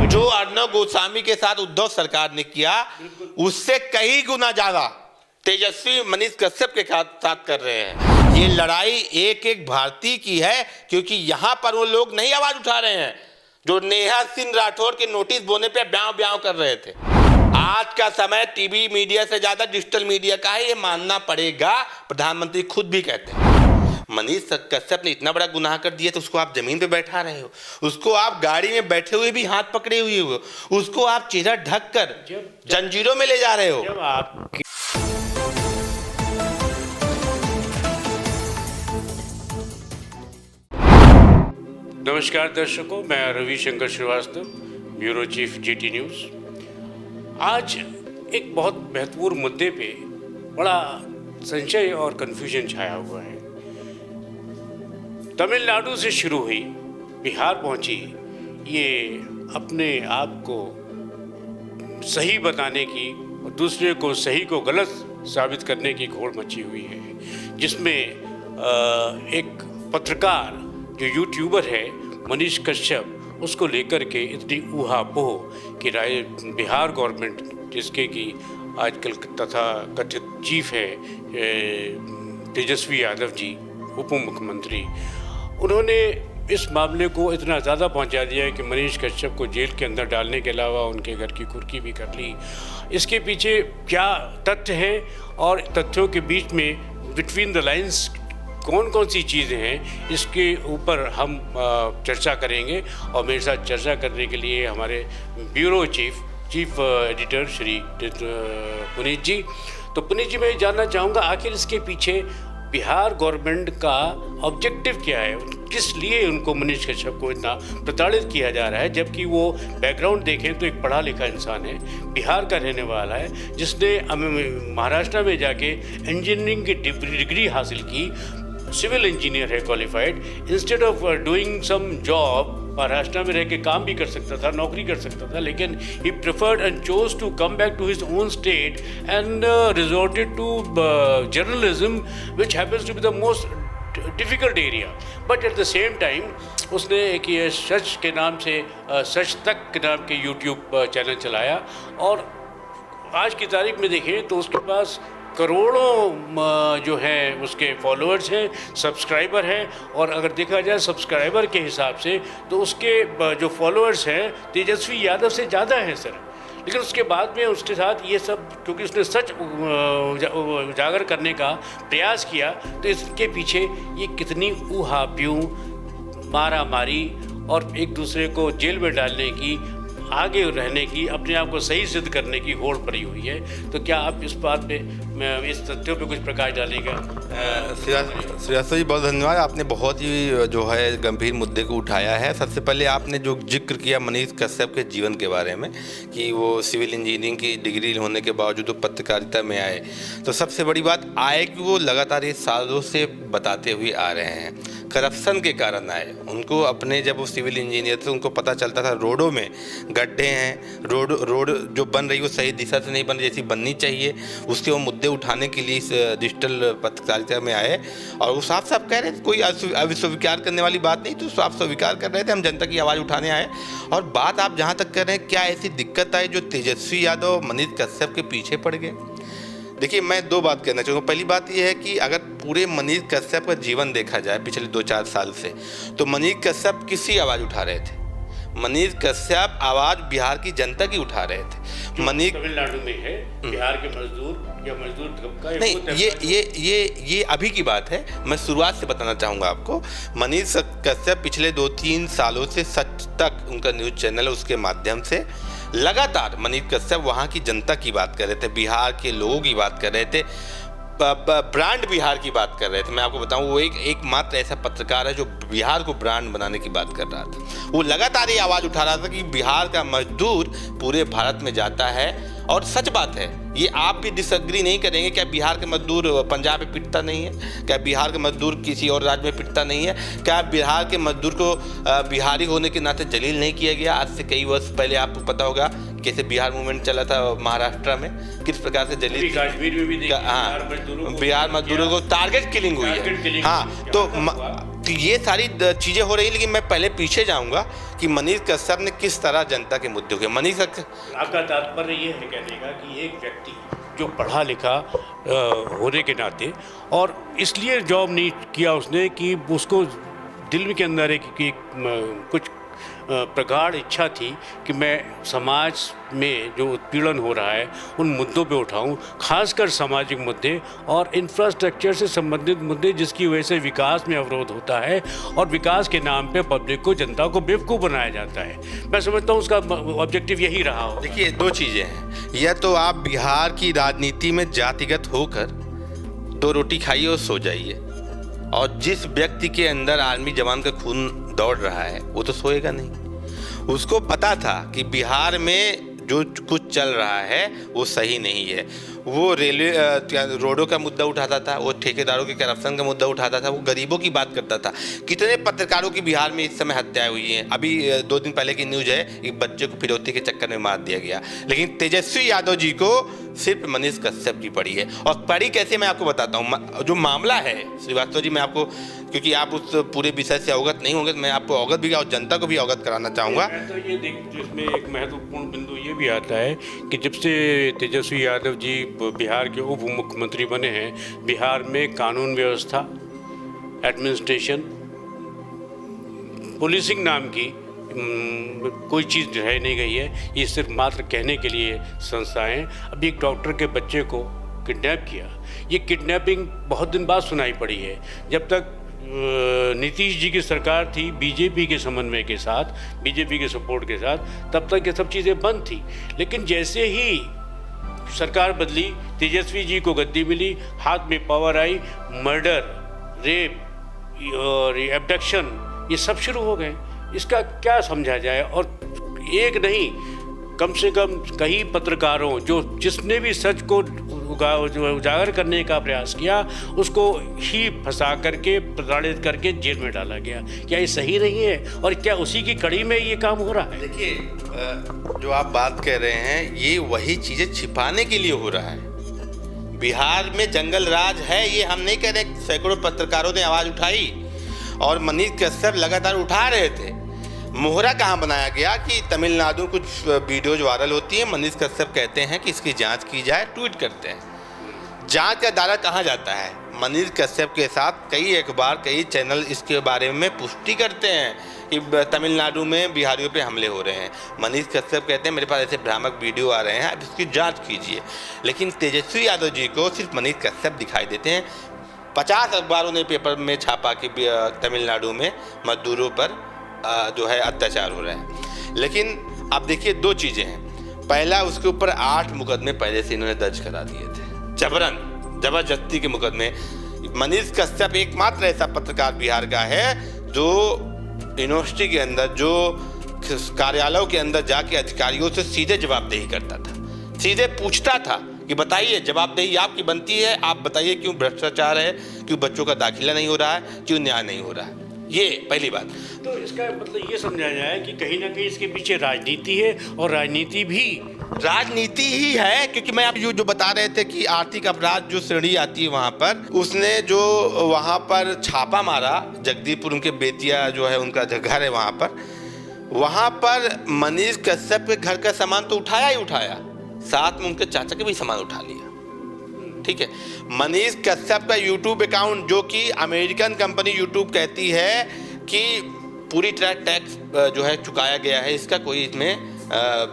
जो अर्णव गोस्वामी के साथ उद्धव सरकार ने किया उससे कई गुना ज्यादा तेजस्वी मनीष कश्यप के साथ कर रहे हैं। ये लड़ाई एक एक भारतीय की है, क्योंकि यहाँ पर वो लोग नहीं आवाज उठा रहे हैं जो नेहा सिंह राठौर के नोटिस बोने पे ब्याव ब्याव कर रहे थे। आज का समय टीवी मीडिया से ज्यादा डिजिटल मीडिया का है, ये मानना पड़ेगा। प्रधानमंत्री खुद भी कहते हैं मनीष कश्यप ने इतना बड़ा गुनाह कर दिया तो उसको आप जमीन पे बैठा रहे हो, उसको आप गाड़ी में बैठे हुए भी हाथ पकड़े हुए हो, उसको आप चेहरा ढक कर जंजीरों में ले जा रहे हो। जब आप नमस्कार दर्शकों, मैं Ravishankar Srivastava, bureau chief GT news. आज एक बहुत महत्वपूर्ण मुद्दे पे बड़ा संशय और कन्फ्यूजन छाया हुआ है। तमिलनाडु से शुरू हुई, बिहार पहुंची, ये अपने आप को सही बताने की और दूसरे को सही को गलत साबित करने की घोड़ मची हुई है, जिसमें एक पत्रकार जो यूट्यूबर है मनीष कश्यप, उसको लेकर के इतनी ऊहापोह कि बिहार गवर्नमेंट, जिसके कि आजकल तथा कथित चीफ है तेजस्वी यादव जी, उप मुख्यमंत्री, उन्होंने इस मामले को इतना ज़्यादा पहुंचा दिया है कि मनीष कश्यप को जेल के अंदर डालने के अलावा उनके घर की कुर्की भी कर ली। इसके पीछे क्या तथ्य है और तथ्यों के बीच में बिटवीन द लाइंस कौन कौन सी चीज़ें हैं, इसके ऊपर हम चर्चा करेंगे। और मेरे साथ चर्चा करने के लिए हमारे bureau chief editor Shri Puneet ji. तो पुनीत जी, मैं जानना चाहूँगा आखिर इसके पीछे बिहार गवर्नमेंट का ऑब्जेक्टिव क्या है, किस लिए उनको मनीष कश्यप को इतना प्रताड़ित किया जा रहा है, जबकि वो बैकग्राउंड देखें तो एक पढ़ा लिखा इंसान है, बिहार का रहने वाला है, जिसने महाराष्ट्र में जाके इंजीनियरिंग की डिग्री हासिल की, सिविल इंजीनियर है qualified. Instead of doing some job, Maharashtra में रह के काम भी कर सकता था, नौकरी कर सकता था, लेकिन he preferred and chose to come back to his own state and resorted to journalism, which happens to be the most difficult area. But at the same time उसने एक ये सच के नाम से सच तक के नाम के यूट्यूब चैनल चलाया, और आज की तारीख में देखें तो उसके पास करोड़ों जो है उसके फॉलोअर्स हैं, सब्सक्राइबर हैं, और अगर देखा जाए सब्सक्राइबर के हिसाब से तो उसके जो फॉलोअर्स हैं तेजस्वी यादव से ज़्यादा हैं सर। लेकिन उसके बाद में उसके साथ ये सब, क्योंकि उसने सच उजागर करने का प्रयास किया, तो इसके पीछे ये कितनी ऊहापोह, मारा मारी और एक दूसरे को जेल में डालने की, आगे रहने की, अपने आप को सही सिद्ध करने की होड़ पड़ी हुई है। तो क्या आप इस बात पे, इस तथ्यों पे कुछ प्रकाश डालेगा? श्रीवास्तव जी, बहुत धन्यवाद। आपने बहुत ही जो है गंभीर मुद्दे को उठाया है। सबसे पहले आपने जो जिक्र किया मनीष कश्यप के जीवन के बारे में कि वो सिविल इंजीनियरिंग की डिग्री होने के बावजूद वो पत्रकारिता में आए, तो सबसे बड़ी बात आए कि वो लगातार ये सालों से बताते हुए आ रहे हैं करप्शन के कारण आए। उनको अपने, जब वो सिविल इंजीनियर थे, उनको पता चलता था रोडों में गड्ढे हैं, रोड जो बन रही है वो सही दिशा से नहीं बन रही जैसी बननी चाहिए, उसके वो मुद्दे उठाने के लिए इस डिजिटल पत्रकारिता में आए। और वो साफ साफ कह रहे थे, कोई अस्वीकार करने वाली बात नहीं, तो साफ स्वीकार कर रहे थे हम जनता की आवाज़ उठाने आए। और बात आप जहाँ तक कर रहे हैं, क्या ऐसी दिक्कत आई जो तेजस्वी यादव मनीष कश्यप के पीछे पड़ गए? देखिए, मैं दो बात कहना चाहूँगा। पहली बात यह है कि अगर पूरे मनीष कश्यप का जीवन देखा जाए पिछले 2-4 साल से, तो मनीष कश्यप किसकी आवाज़ उठा रहे थे? मनीष कश्यप आवाज़ बिहार की जनता की उठा रहे थे। मनीष तमिलनाडु में है, बिहार के मजदूर या मजदूर तबका नहीं, ये अभी की बात है। मैं शुरुआत से बताना चाहूँगा आपको। मनीष कश्यप पिछले 2-3 सालों से सच तक उनका न्यूज़ चैनल है, उसके माध्यम से लगातार मनीष कश्यप वहाँ की जनता की बात कर रहे थे, बिहार के लोगों की बात कर रहे थे, ब्रांड बिहार की बात कर रहे थे। मैं आपको बताऊं, वो एकमात्र ऐसा पत्रकार है जो बिहार को ब्रांड बनाने की बात कर रहा था। वो लगातार ये आवाज़ उठा रहा था कि बिहार का मजदूर पूरे भारत में जाता है, और सच बात है, ये आप भी डिसएग्री नहीं करेंगे। क्या बिहार के मजदूर पंजाब में पिटता नहीं है? क्या बिहार के मजदूर किसी और राज्य में पिटता नहीं है? क्या बिहार के मजदूर को बिहारी होने के नाते जलील नहीं किया गया? आज से कई वर्ष पहले आपको पता होगा कैसे बिहार मूवमेंट चला था महाराष्ट्र में, किस प्रकार से जलील, कश्मीर में भी हाँ, बिहार मजदूरों को टारगेट किलिंग हुई है। हाँ, तो तो ये सारी चीज़ें हो रही हैं, लेकिन मैं पहले पीछे जाऊंगा कि मनीष कश्यप ने किस तरह जनता के मुद्दों के आपका तात्पर्य ये है कहने का कि एक व्यक्ति जो पढ़ा लिखा होने के नाते और इसलिए जॉब नहीं किया उसने कि उसको दिल के अंदर कुछ प्रगाढ़ इच्छा थी कि मैं समाज में जो उत्पीड़न हो रहा है उन मुद्दों पे उठाऊं, खासकर सामाजिक मुद्दे और इंफ्रास्ट्रक्चर से संबंधित मुद्दे, जिसकी वजह से विकास में अवरोध होता है और विकास के नाम पे पब्लिक को, जनता को बेवकूफ़ बनाया जाता है। मैं समझता हूं उसका ऑब्जेक्टिव यही रहा हो। देखिए, दो चीज़ें हैं, या तो आप बिहार की राजनीति में जातिगत होकर 2 रोटी खाइए और सो जाइए, और जिस व्यक्ति के अंदर आर्मी जवान का खून दौड़ रहा है वो तो सोएगा नहीं। उसको पता था कि बिहार में जो कुछ चल रहा है वो सही नहीं है। वो रेलवे रोडों का मुद्दा उठाता था, वो ठेकेदारों के करप्शन का मुद्दा उठाता था, वो गरीबों की बात करता था। कितने पत्रकारों की बिहार में इस समय हत्याएं हुई हैं। अभी 2 दिन पहले की न्यूज़ है, एक बच्चे को फिरौती के चक्कर में मार दिया गया, लेकिन तेजस्वी यादव जी को सिर्फ मनीष कश्यप की पड़ी है। और पड़ी कैसे, मैं आपको बताता हूँ। जो मामला है श्रीवास्तव जी, मैं आपको, क्योंकि आप उस पूरे विषय से अवगत नहीं होंगे, मैं आपको अवगत भी और जनता को भी अवगत कराना चाहूँगा। तो ये इसमें एक महत्वपूर्ण बिंदु ये भी आता है कि जब से तेजस्वी यादव जी बिहार के उप मुख्यमंत्री बने हैं, बिहार में कानून व्यवस्था, एडमिनिस्ट्रेशन, पुलिसिंग नाम की कोई चीज़ रह नहीं गई है। ये सिर्फ मात्र कहने के लिए संस्थाएं। अभी एक डॉक्टर के बच्चे को किडनैप किया, ये किडनैपिंग बहुत दिन बाद सुनाई पड़ी है। जब तक नीतीश जी की सरकार थी बीजेपी के समन्वय के साथ, बीजेपी के सपोर्ट के साथ, तब तक ये सब चीज़ें बंद थी। लेकिन जैसे ही सरकार बदली, तेजस्वी जी को गद्दी मिली, हाथ में पावर आई, मर्डर, रेप और एब्डक्शन ये सब शुरू हो गए। इसका क्या समझा जाए? और एक नहीं, कम से कम कई पत्रकारों जिसने भी सच को उजागर करने का प्रयास किया, उसको ही फंसा करके, प्रताड़ित करके जेल में डाला गया। क्या ये सही नहीं है? और क्या उसी की कड़ी में ये काम हो रहा है? देखिए, जो आप बात कह रहे हैं, ये वही चीज़ें छिपाने के लिए हो रहा है। बिहार में जंगल राज है, ये हम नहीं कह रहे। सैकड़ों पत्रकारों ने आवाज़ उठाई और मनीष कश्यप लगातार उठा रहे थे। मोहरा कहाँ बनाया गया कि तमिलनाडु कुछ वीडियोज वायरल होती है, मनीष कश्यप कहते हैं कि इसकी जांच की जाए, ट्वीट करते हैं। जांच का दायरा कहाँ जाता है? मनीष कश्यप के साथ कई अखबार, कई चैनल इसके बारे में पुष्टि करते हैं कि तमिलनाडु में बिहारियों पे हमले हो रहे हैं। मनीष कश्यप कहते हैं मेरे पास ऐसे भ्रामक वीडियो आ रहे हैं, आप इसकी जाँच कीजिए। लेकिन तेजस्वी यादव जी को सिर्फ मनीष कश्यप दिखाई देते हैं। 50 अखबारों ने पेपर में छापा कि तमिलनाडु में मजदूरों पर जो है अत्याचार हो रहा है। लेकिन आप देखिए, 2 चीज़ें हैं। पहला, उसके ऊपर 8 मुकदमे पहले से इन्होंने दर्ज करा दिए थे, जबरदस्ती के मुकदमे। मनीष कश्यप एकमात्र ऐसा पत्रकार बिहार का है जो यूनिवर्सिटी के अंदर, जो कार्यालयों के अंदर जाके अधिकारियों से सीधे जवाबदेही करता था, सीधे पूछता था कि बताइए, जवाबदेही आपकी बनती है, आप बताइए क्यों भ्रष्टाचार है, क्यों बच्चों का दाखिला नहीं हो रहा है, क्यों न्याय नहीं हो रहा है। ये पहली बात। तो इसका मतलब ये समझा जाए कि कहीं ना कहीं इसके पीछे राजनीति है, और राजनीति ही है, क्योंकि मैं आप जो बता रहे थे कि आर्थिक अपराध जो श्रेणी आती है वहाँ पर, उसने जो वहाँ पर छापा मारा, जगदीपुर उनके बेतिया जो है उनका घर है वहाँ पर मनीष कश्यप के घर का सामान तो उठाया ही उठाया, साथ में उनके चाचा के भी सामान उठा लिया। ठीक है, मनीष कश्यप का यूट्यूब अकाउंट, जो कि अमेरिकन कंपनी यूट्यूब कहती है कि पूरी तरह टैक्स जो है चुकाया गया है, इसका कोई इसमें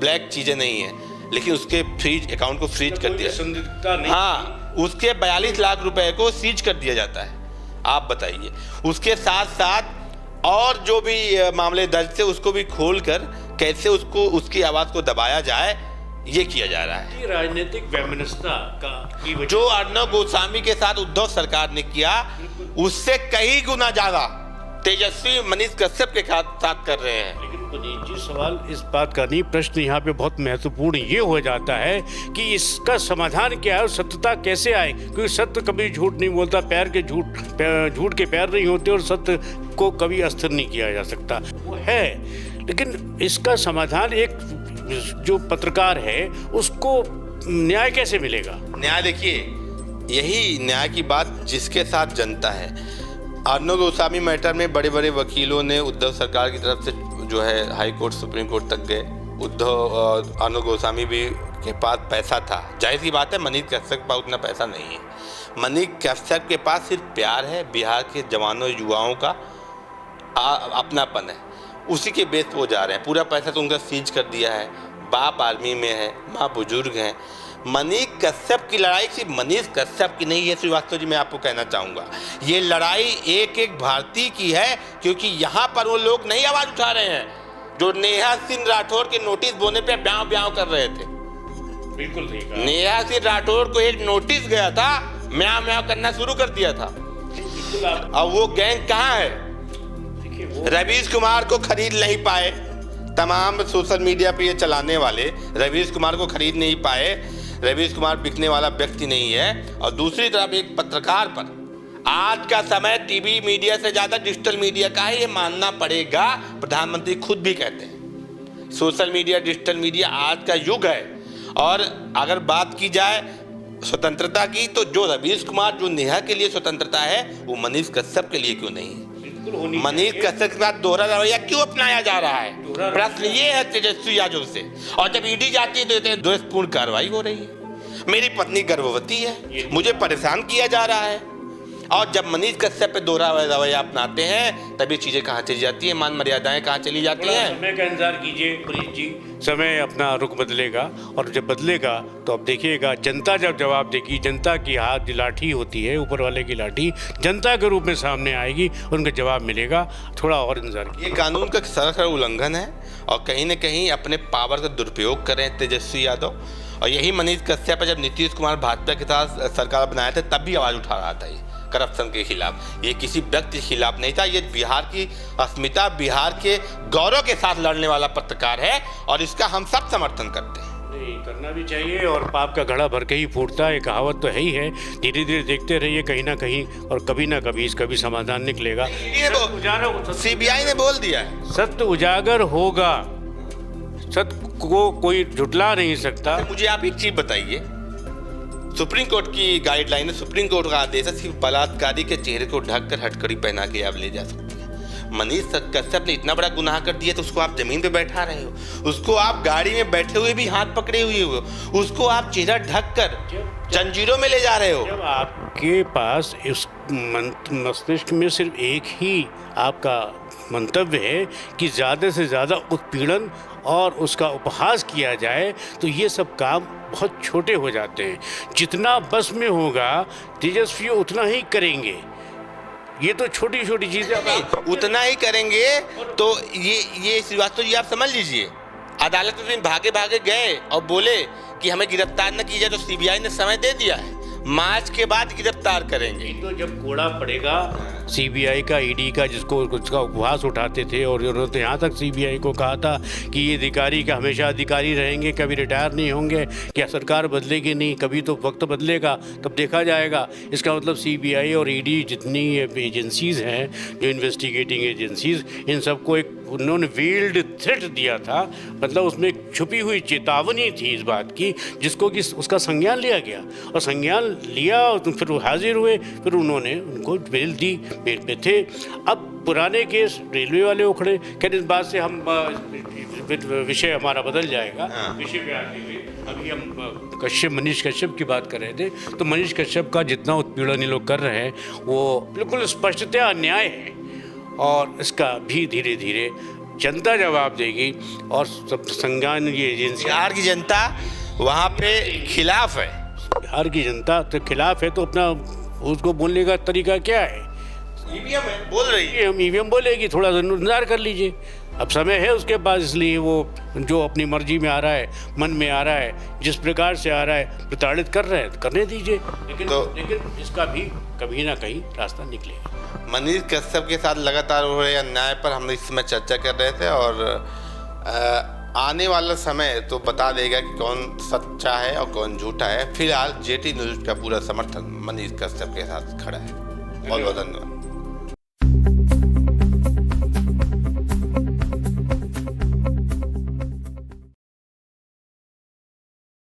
ब्लैक चीज़ें नहीं है, लेकिन उसके अकाउंट को फ्रीज कर दिया। हाँ, उसके 42 लाख रुपए को सीज कर दिया जाता है। आप बताइए, उसके साथ साथ और जो भी मामले दर्ज थे उसको भी खोल कर कैसे उसकी आवाज़ को दबाया जाए, ये किया जा रहा है। राजनीतिक वैमनस्यता का जो अर्णव गोस्वामी के साथ उद्धव सरकार ने किया, उससे कई गुना ज्यादा तेजस्वी मनीष कश्यप के साथ कर रहे हैं। लेकिन पुनीत जी, सवाल इस बात का नहीं, प्रश्न यहाँ पे बहुत महत्वपूर्ण ये हो जाता है कि इसका समाधान क्या है और सत्यता कैसे आए, क्योंकि सत्य कभी झूठ नहीं बोलता, झूठ के पैर नहीं होते, और सत्य को कभी अस्थिर नहीं किया जा सकता, वो है। लेकिन इसका समाधान एक जो पत्रकार है उसको न्याय कैसे मिलेगा? न्याय, देखिए, यही न्याय की बात, जिसके साथ जनता है। अर्नब गोस्वामी मैटर में बड़े बड़े वकीलों ने उद्धव सरकार की तरफ से जो है हाई कोर्ट सुप्रीम कोर्ट तक गए। अर्नब गोस्वामी भी के पास पैसा था, जाहिर सी बात है मनीष कश्यप के पास उतना पैसा नहीं है। मनीष कश्यप के पास सिर्फ प्यार है, बिहार के जवानों युवाओं का अपनापन है, उसी के बेस पे वो जा रहे हैं। पूरा पैसा तो उनका सीज कर दिया है, बाप आर्मी में है, माँ बुजुर्ग हैं। मनीष कश्यप की लड़ाई सिर्फ मनीष कश्यप की नहीं है श्रीवास्तव जी, मैं आपको कहना चाहूँगा ये लड़ाई एक एक भारतीय की है, क्योंकि यहाँ पर वो लोग नहीं आवाज़ उठा रहे हैं जो नेहा सिंह राठौर के नोटिस बोने पे ब्याह ब्याह कर रहे थे। बिल्कुल नहीं कहा। नेहा सिंह राठौर को एक नोटिस गया था, म्याव म्याव करना शुरू कर दिया था। अब वो गैंग कहाँ है? रवीश कुमार को खरीद नहीं पाए, तमाम सोशल मीडिया पे ये चलाने वाले रवीश कुमार को खरीद नहीं पाए। रवीश कुमार बिकने वाला व्यक्ति नहीं है। और दूसरी तरफ एक पत्रकार पर आज का समय टीवी मीडिया से ज़्यादा डिजिटल मीडिया का है, ये मानना पड़ेगा। प्रधानमंत्री खुद भी कहते हैं सोशल मीडिया डिजिटल मीडिया आज का युग है। और अगर बात की जाए स्वतंत्रता की, तो जो रवीश कुमार जो नेहा के लिए स्वतंत्रता है वो मनीष कश्यप के लिए क्यों नहीं है? मनीष कश्यप के साथ दोहरा रवैया क्यों अपनाया जा रहा है? प्रश्न ये है तेजस्वी यादव से। और जब ईडी जाती है तो द्वेषपूर्ण कार्रवाई हो रही है। मेरी पत्नी गर्भवती है, मुझे परेशान किया जा रहा है। और जब मनीष कश्यप पे दोहरा रवैया अपनाते हैं तब ये चीजें कहाँ चली जाती है, मान मर्यादाएं कहाँ चली जाती हैं? समय का इंतजार कीजिए पुनीत जी, समय अपना रुख बदलेगा और जब बदलेगा तो अब देखिएगा जनता जब जवाब देगी। जनता की हाथ लाठी होती है, ऊपर वाले की लाठी जनता के रूप में सामने आएगी, उनका जवाब मिलेगा। थोड़ा और इंतजार कीजिए। ये कानून का सरासर उल्लंघन है और कहीं न कहीं अपने पावर का दुरुपयोग कर रहे हैं तेजस्वी यादव। और यही मनीष कश्यप जब नीतीश कुमार भाजपा के साथ सरकार बनाए थे तब भी आवाज़ उठा रहा था ये करप्शन के खिलाफ। ये किसी व्यक्ति के खिलाफ नहीं था, ये बिहार की अस्मिता बिहार के गौरव के साथ लड़ने वाला पत्रकार है और इसका हम सब समर्थन करते हैं। नहीं करना भी चाहिए और पाप का घड़ा भर के ही फूटता है, कहावत तो है ही है। धीरे धीरे देखते रहिए, कहीं ना कहीं और कभी ना कभी इसका भी समाधान निकलेगा। सीबीआई ने बोल दिया है सत्य उजागर होगा, सत्य को कोई झुटला नहीं सकता। मुझे आप एक चीज बताइए, सुप्रीम कोर्ट की गाइडलाइन है, सुप्रीम कोर्ट का आदेश है सिर्फ बलात्कारी के चेहरे को ढककर हथकड़ी पहना के आप ले जा सकते हैं। मनीष कश्यप ने इतना बड़ा गुनाह कर दिया तो उसको आप जमीन पे बैठा रहे हो, उसको आप गाड़ी में बैठे हुए भी हाथ पकड़े हुए हो, उसको आप चेहरा ढककर जंजीरों में ले जा रहे हो। जब आपके पास इस मस्तिष्क में सिर्फ एक ही आपका मंतव्य है कि ज़्यादा से ज़्यादा उत्पीड़न और उसका उपहास किया जाए तो ये सब काम बहुत छोटे हो जाते हैं। जितना बस में होगा तेजस्वी उतना ही करेंगे। ये तो छोटी छोटी चीज़ें उतना ही करेंगे। तो ये श्रीवास्तव जी आप समझ लीजिए, अदालत में भागे भागे गए और बोले कि हमें गिरफ्तार न की जाए तो सीबीआई ने समय दे दिया है, मार्च के बाद गिरफ्तार करेंगे। तो जब कोड़ा पड़ेगा सीबीआई का, ईडी का, जिसको उसका उपहास उठाते थे और उन्होंने तो यहाँ तक सीबीआई को कहा था कि ये अधिकारी का हमेशा अधिकारी रहेंगे, कभी रिटायर नहीं होंगे, क्या सरकार बदलेगी नहीं, कभी तो वक्त बदलेगा तब देखा जाएगा। इसका मतलब सीबीआई और ईडी जितनी एजेंसीज़ हैं जो इन्वेस्टिगेटिंग एजेंसीज़, इन सबको एक उन्होंने वेल्ड थ्रेट दिया था, मतलब उसमें एक छुपी हुई चेतावनी थी इस बात की, जिसको कि उसका संज्ञान लिया गया और संज्ञान लिया तो फिर वो हाजिर हुए, फिर उन्होंने उनको बेल दी, बेल पे थे। अब पुराने केस रेलवे वाले उखड़े, खैर इस बात से हम विषय हमारा बदल जाएगा। विषय पे आते हुए अभी हम मनीष कश्यप की बात कर रहे थे, तो मनीष कश्यप का जितना उत्पीड़न ये लोग कर रहे हैं वो बिल्कुल स्पष्टतया अन्याय है और इसका भी धीरे धीरे जनता जवाब देगी। और सब संज्ञान ये एजेंसी, बिहार की जनता वहाँ पे खिलाफ है, बिहार की जनता तो खिलाफ है, तो अपना उसको बोलने का तरीका क्या है? ईवीएम है, बोल रही है। हम ईवीएम बोलेगी, थोड़ा इंतजार कर लीजिए, अब समय है उसके पास, इसलिए वो जो अपनी मर्जी में आ रहा है, मन में आ रहा है, जिस प्रकार से आ रहा है प्रताड़ित कर रहे हैं, करने दीजिए। लेकिन इसका भी कभी ना कहीं रास्ता निकलेगा। मनीष कश्यप के साथ लगातार हो रहे अन्याय पर हम इस समय चर्चा कर रहे थे और आने वाला समय तो बता देगा कि कौन सच्चा है और कौन झूठा है। फिलहाल जेटी न्यूज़ का पूरा समर्थन मनीष कश्यप के साथ खड़ा है। बहुत बहुत धन्यवाद।